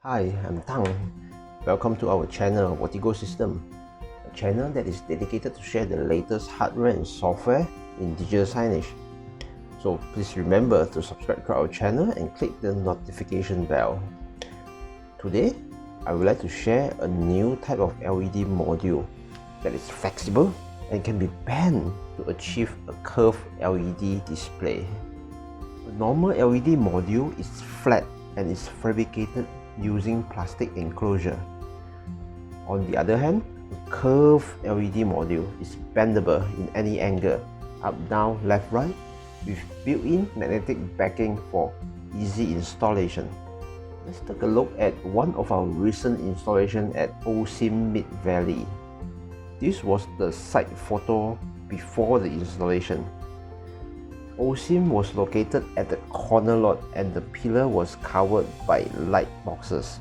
Hi, I'm Tang. Welcome to our channel, What Ecosystem, a channel that is dedicated to share the latest hardware and software in digital signage. So please remember to subscribe to our channel and click the notification bell. Today, I would like to share a new type of LED module that is flexible and can be bent to achieve a curved LED display. A normal LED module is flat and is fabricated using plastic enclosure. On the other hand, a curved LED module is bendable in any angle, up, down, left, right, with built-in magnetic backing for easy installation. Let's take a look at one of our recent installations at OSIM Mid Valley. This was the site photo before the installation. OSIM was located at the corner lot and the pillar was covered by light boxes.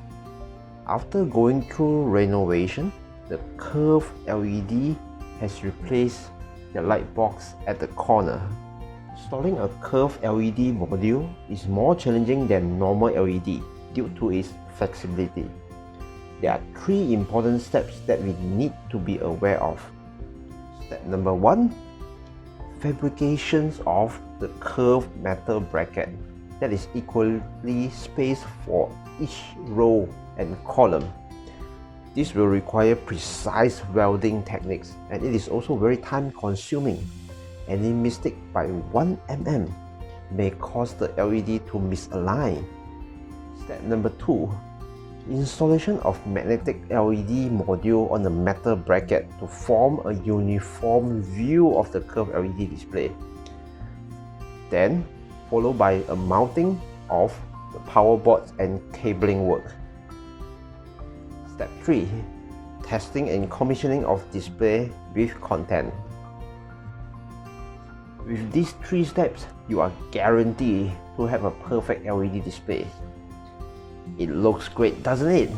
After going through renovation, the curved LED has replaced the light box at the corner. Installing a curved LED module is more challenging than normal LED due to its flexibility. There are three important steps that we need to be aware of. Step number 1. Fabrications of the curved metal bracket that is equally spaced for each row and column. This will require precise welding techniques and it is also very time consuming. Any mistake by 1 mm may cause the LED to misalign. Step number 2. Installation of magnetic LED module on the metal bracket to form a uniform view of the curved LED display. Then, followed by a mounting of the power boards and cabling work. Step 3. Testing and commissioning of display with content. With these 3 steps, you are guaranteed to have a perfect LED display. It looks great, doesn't it?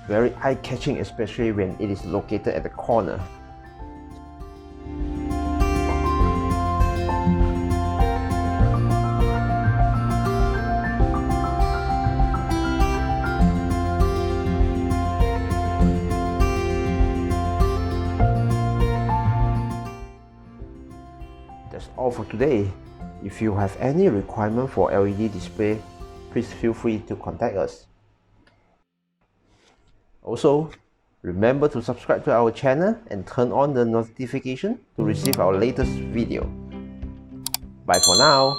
Very eye-catching, especially when it is located at the corner. That's all for today. If you have any requirement for LED display, please feel free to contact us. Also, remember to subscribe to our channel and turn on the notification to receive our latest video. Bye for now.